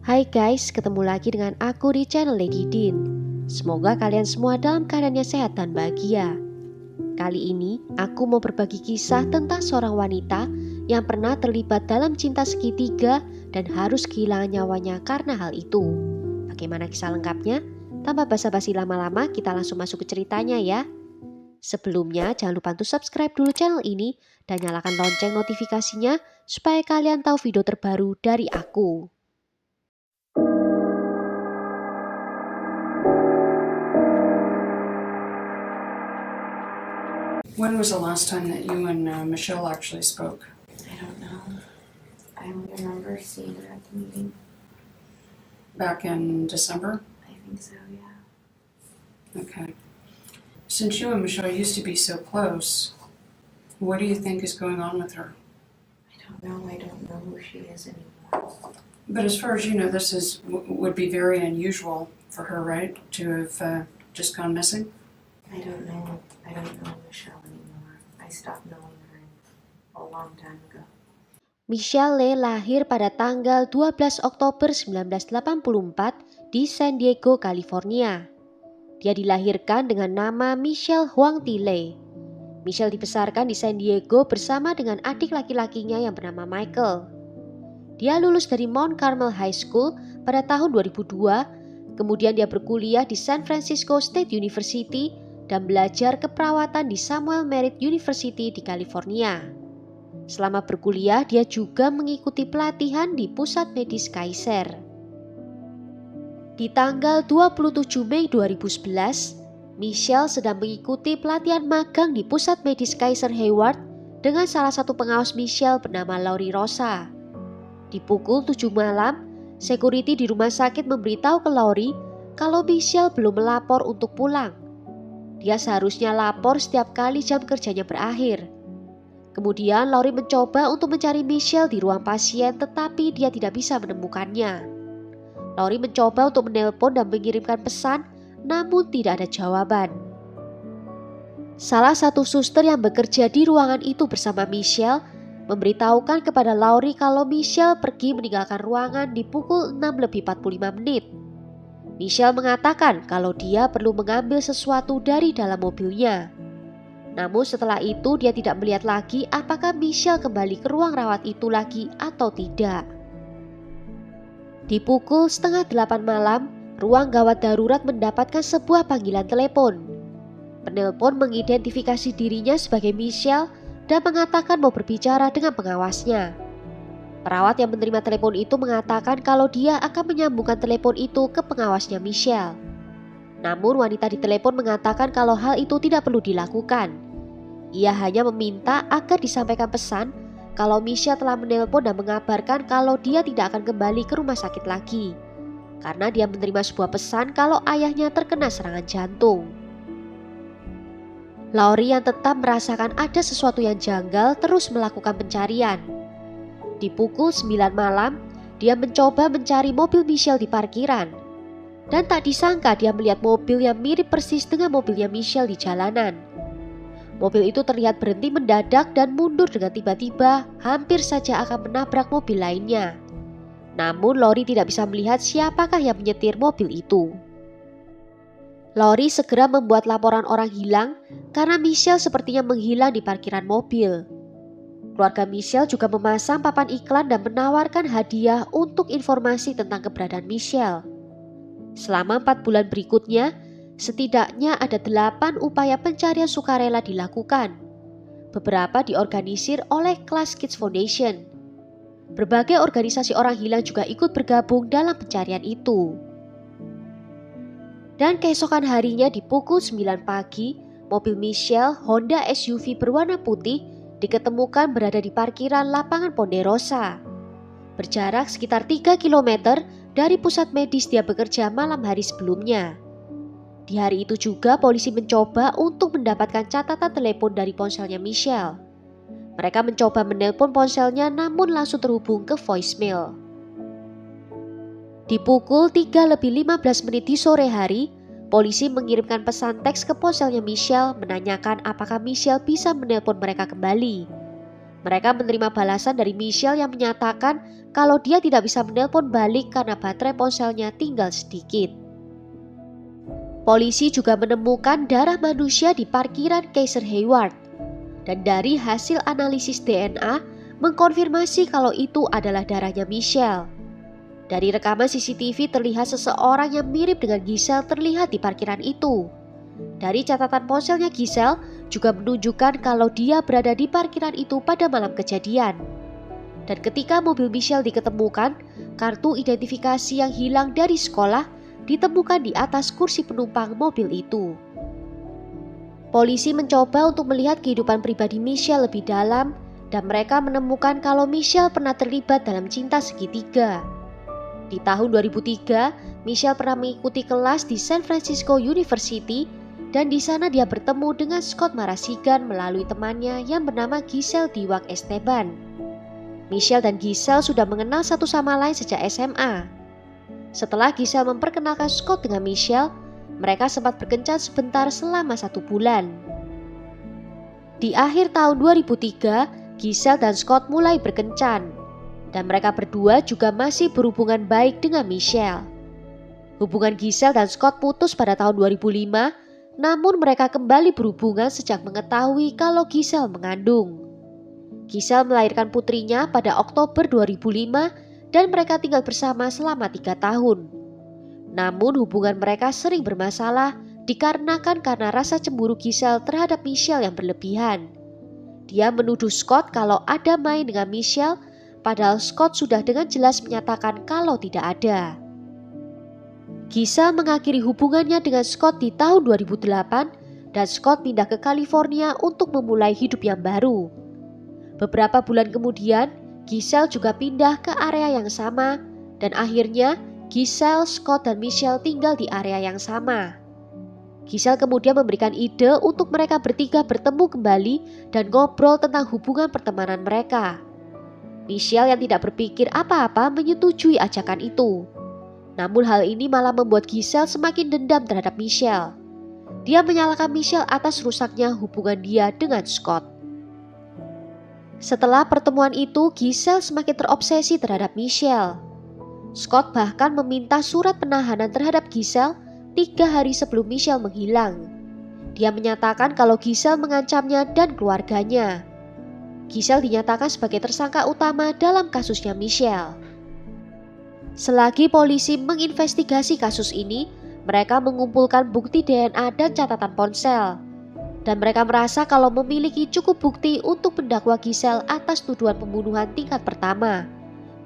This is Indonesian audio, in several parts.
Hai guys, ketemu lagi dengan aku di channel Lady Din. Semoga kalian semua dalam keadaannya sehat dan bahagia. Kali ini aku mau berbagi kisah tentang seorang wanita yang pernah terlibat dalam cinta segitiga dan harus kehilangan nyawanya karena hal itu. Bagaimana kisah lengkapnya? Tanpa basa-basi lama-lama, kita langsung masuk ke ceritanya ya. Sebelumnya jangan lupa untuk subscribe dulu channel ini dan nyalakan lonceng notifikasinya supaya kalian tahu video terbaru dari aku. When was the last time that you and Michelle actually spoke? I don't know. I only remember seeing her at the meeting. Back in December? I think so, yeah. Okay. Since you and Michelle used to be so close, what do you think is going on with her? I don't know. I don't know who she is anymore. But as far as you know, this would be very unusual for her, right? To have just gone missing? I don't know. I don't know Michelle anymore. I stopped knowing her a long time ago. Michelle Lee lahir pada tanggal 12 Oktober 1984 di San Diego, California. Dia dilahirkan dengan nama Michelle Huang Thi Lee. Michelle dibesarkan di San Diego bersama dengan adik laki-lakinya yang bernama Michael. Dia lulus dari Mount Carmel High School pada tahun 2002, kemudian dia berkuliah di San Francisco State University dan belajar keperawatan di Samuel Merritt University di California. Selama berkuliah, dia juga mengikuti pelatihan di Pusat Medis Kaiser. Di tanggal 27 Mei 2011, Michelle sedang mengikuti pelatihan magang di Pusat Medis Kaiser Hayward dengan salah satu pengawas Michelle bernama Laurie Rosa. Di pukul 7 malam, security di rumah sakit memberitahu ke Laurie kalau Michelle belum melapor untuk pulang. Dia seharusnya lapor setiap kali jam kerjanya berakhir. Kemudian Laurie mencoba untuk mencari Michelle di ruang pasien tetapi dia tidak bisa menemukannya. Laurie mencoba untuk menelpon dan mengirimkan pesan namun tidak ada jawaban. Salah satu suster yang bekerja di ruangan itu bersama Michelle memberitahukan kepada Laurie kalau Michelle pergi meninggalkan ruangan di pukul 6:45 menit. Michelle mengatakan kalau dia perlu mengambil sesuatu dari dalam mobilnya. Namun setelah itu dia tidak melihat lagi apakah Michelle kembali ke ruang rawat itu lagi atau tidak. Di pukul 7:30 malam, ruang gawat darurat mendapatkan sebuah panggilan telepon. Penelpon mengidentifikasi dirinya sebagai Michelle dan mengatakan mau berbicara dengan pengawasnya. Perawat yang menerima telepon itu mengatakan kalau dia akan menyambungkan telepon itu ke pengawasnya Michelle. Namun wanita di telepon mengatakan kalau hal itu tidak perlu dilakukan. Ia hanya meminta agar disampaikan pesan kalau Michelle telah menelpon dan mengabarkan kalau dia tidak akan kembali ke rumah sakit lagi. Karena dia menerima sebuah pesan kalau ayahnya terkena serangan jantung. Laurie yang tetap merasakan ada sesuatu yang janggal terus melakukan pencarian. Di pukul 9 malam, dia mencoba mencari mobil Michelle di parkiran. Dan tak disangka dia melihat mobil yang mirip persis dengan mobilnya Michelle di jalanan. Mobil itu terlihat berhenti mendadak dan mundur dengan tiba-tiba, hampir saja akan menabrak mobil lainnya. Namun Laurie tidak bisa melihat siapakah yang menyetir mobil itu. Laurie segera membuat laporan orang hilang karena Michelle sepertinya menghilang di parkiran mobil. Keluarga Michelle juga memasang papan iklan dan menawarkan hadiah untuk informasi tentang keberadaan Michelle. Selama 4 bulan berikutnya, setidaknya ada 8 upaya pencarian sukarela dilakukan. Beberapa diorganisir oleh Class Kids Foundation. Berbagai organisasi orang hilang juga ikut bergabung dalam pencarian itu. Dan keesokan harinya di pukul 9 pagi, mobil Michelle Honda SUV berwarna putih diketemukan berada di parkiran lapangan Ponderosa. Berjarak sekitar 3 km dari pusat medis dia bekerja malam hari sebelumnya. Di hari itu juga polisi mencoba untuk mendapatkan catatan telepon dari ponselnya Michelle. Mereka mencoba menelpon ponselnya namun langsung terhubung ke voicemail. Di pukul 3:15 di sore hari, polisi mengirimkan pesan teks ke ponselnya Michelle menanyakan apakah Michelle bisa menelpon mereka kembali. Mereka menerima balasan dari Michelle yang menyatakan kalau dia tidak bisa menelpon balik karena baterai ponselnya tinggal sedikit. Polisi juga menemukan darah manusia di parkiran Kaiser Hayward, dan dari hasil analisis DNA mengkonfirmasi kalau itu adalah darahnya Michelle. Dari rekaman CCTV terlihat seseorang yang mirip dengan Giselle terlihat di parkiran itu. Dari catatan ponselnya Giselle juga menunjukkan kalau dia berada di parkiran itu pada malam kejadian. Dan ketika mobil Michelle diketemukan, kartu identifikasi yang hilang dari sekolah ditemukan di atas kursi penumpang mobil itu. Polisi mencoba untuk melihat kehidupan pribadi Michelle lebih dalam, dan mereka menemukan kalau Michelle pernah terlibat dalam cinta segitiga. Di tahun 2003, Michelle pernah mengikuti kelas di San Francisco University, dan di sana dia bertemu dengan Scott Marasigan melalui temannya yang bernama Giselle Diwak Esteban. Michelle dan Giselle sudah mengenal satu sama lain sejak SMA. Setelah Giselle memperkenalkan Scott dengan Michelle, mereka sempat berkencan sebentar selama 1 bulan. Di akhir tahun 2003, Giselle dan Scott mulai berkencan, dan mereka berdua juga masih berhubungan baik dengan Michelle. Hubungan Giselle dan Scott putus pada tahun 2005, namun mereka kembali berhubungan sejak mengetahui kalau Giselle mengandung. Giselle melahirkan putrinya pada Oktober 2005 dan mereka tinggal bersama selama 3 tahun. Namun hubungan mereka sering bermasalah dikarenakan karena rasa cemburu Giselle terhadap Michelle yang berlebihan. Dia menuduh Scott kalau ada main dengan Michelle, padahal Scott sudah dengan jelas menyatakan kalau tidak ada. Giselle mengakhiri hubungannya dengan Scott di tahun 2008 dan Scott pindah ke California untuk memulai hidup yang baru. Beberapa bulan kemudian, Giselle juga pindah ke area yang sama dan akhirnya Giselle, Scott, dan Michelle tinggal di area yang sama. Giselle kemudian memberikan ide untuk mereka bertiga bertemu kembali dan ngobrol tentang hubungan pertemanan mereka. Michelle yang tidak berpikir apa-apa menyetujui ajakan itu. Namun hal ini malah membuat Giselle semakin dendam terhadap Michelle. Dia menyalahkan Michelle atas rusaknya hubungan dia dengan Scott. Setelah pertemuan itu, Giselle semakin terobsesi terhadap Michelle. Scott bahkan meminta surat penahanan terhadap Giselle 3 hari sebelum Michelle menghilang. Dia menyatakan kalau Giselle mengancamnya dan keluarganya. Giselle dinyatakan sebagai tersangka utama dalam kasusnya Michelle. Selagi polisi menginvestigasi kasus ini, mereka mengumpulkan bukti DNA dan catatan ponsel. Dan mereka merasa kalau memiliki cukup bukti untuk mendakwa Giselle atas tuduhan pembunuhan tingkat pertama.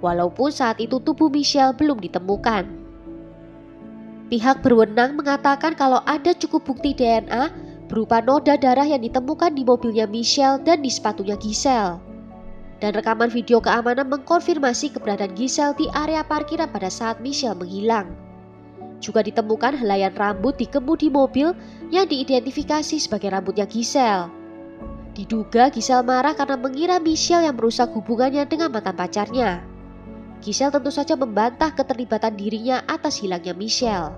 Walaupun saat itu tubuh Michelle belum ditemukan. Pihak berwenang mengatakan kalau ada cukup bukti DNA berupa noda darah yang ditemukan di mobilnya Michelle dan di sepatunya Giselle. Dan rekaman video keamanan mengkonfirmasi keberadaan Giselle di area parkiran pada saat Michelle menghilang. Juga ditemukan helaian rambut di kemudi mobil yang diidentifikasi sebagai rambutnya Giselle. Diduga Giselle marah karena mengira Michelle yang merusak hubungannya dengan mantan pacarnya. Giselle tentu saja membantah keterlibatan dirinya atas hilangnya Michelle.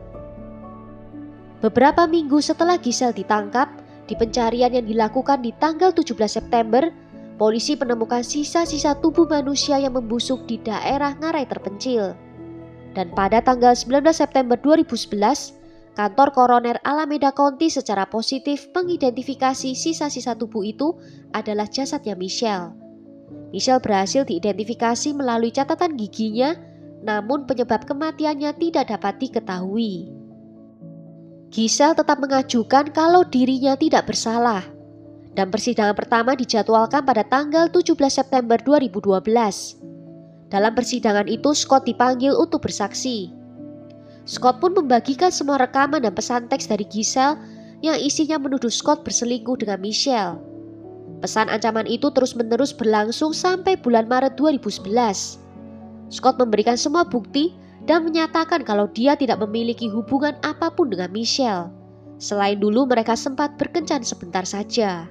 Beberapa minggu setelah Giselle ditangkap, di pencarian yang dilakukan di tanggal 17 September, polisi menemukan sisa-sisa tubuh manusia yang membusuk di daerah Ngarai terpencil. Dan pada tanggal 19 September 2011, kantor koroner Alameda County secara positif mengidentifikasi sisa-sisa tubuh itu adalah jasadnya Michelle. Michelle berhasil diidentifikasi melalui catatan giginya, namun penyebab kematiannya tidak dapat diketahui. Giselle tetap mengajukan kalau dirinya tidak bersalah, dan persidangan pertama dijadwalkan pada tanggal 17 September 2012. Dalam persidangan itu, Scott dipanggil untuk bersaksi. Scott pun membagikan semua rekaman dan pesan teks dari Giselle yang isinya menuduh Scott berselingkuh dengan Michelle. Pesan ancaman itu terus-menerus berlangsung sampai bulan Maret 2011. Scott memberikan semua bukti dan menyatakan kalau dia tidak memiliki hubungan apapun dengan Michelle. Selain dulu mereka sempat berkencan sebentar saja.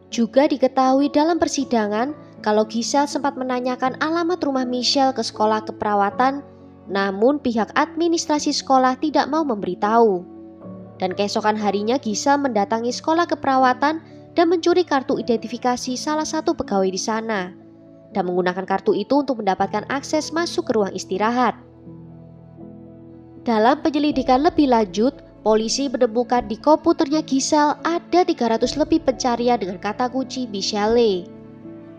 Juga diketahui dalam persidangan kalau Giselle sempat menanyakan alamat rumah Michelle ke sekolah keperawatan, namun pihak administrasi sekolah tidak mau memberitahu. Dan keesokan harinya Giselle mendatangi sekolah keperawatan dan mencuri kartu identifikasi salah satu pegawai di sana, dan menggunakan kartu itu untuk mendapatkan akses masuk ke ruang istirahat. Dalam penyelidikan lebih lanjut, polisi menemukan di komputernya Giselle ada 300 lebih pencarian dengan kata kunci Michelle.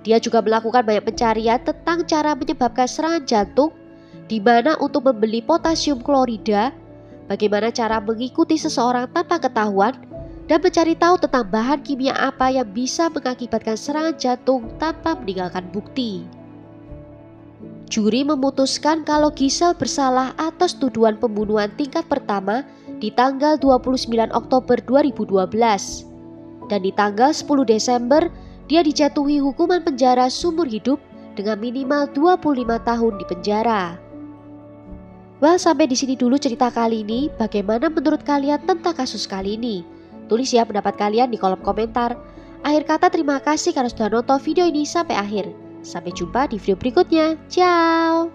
Dia juga melakukan banyak pencarian tentang cara menyebabkan serangan jantung, di mana untuk membeli potasium klorida, bagaimana cara mengikuti seseorang tanpa ketahuan, dan mencari tahu tentang bahan kimia apa yang bisa mengakibatkan serangan jantung tanpa meninggalkan bukti. Juri memutuskan kalau Giselle bersalah atas tuduhan pembunuhan tingkat pertama di tanggal 29 Oktober 2012. Dan di tanggal 10 Desember, dia dijatuhi hukuman penjara seumur hidup dengan minimal 25 tahun di penjara. Well, sampai di sini dulu cerita kali ini. Bagaimana menurut kalian tentang kasus kali ini? Tulis ya pendapat kalian di kolom komentar. Akhir kata, terima kasih karena sudah nonton video ini sampai akhir. Sampai jumpa di video berikutnya. Ciao!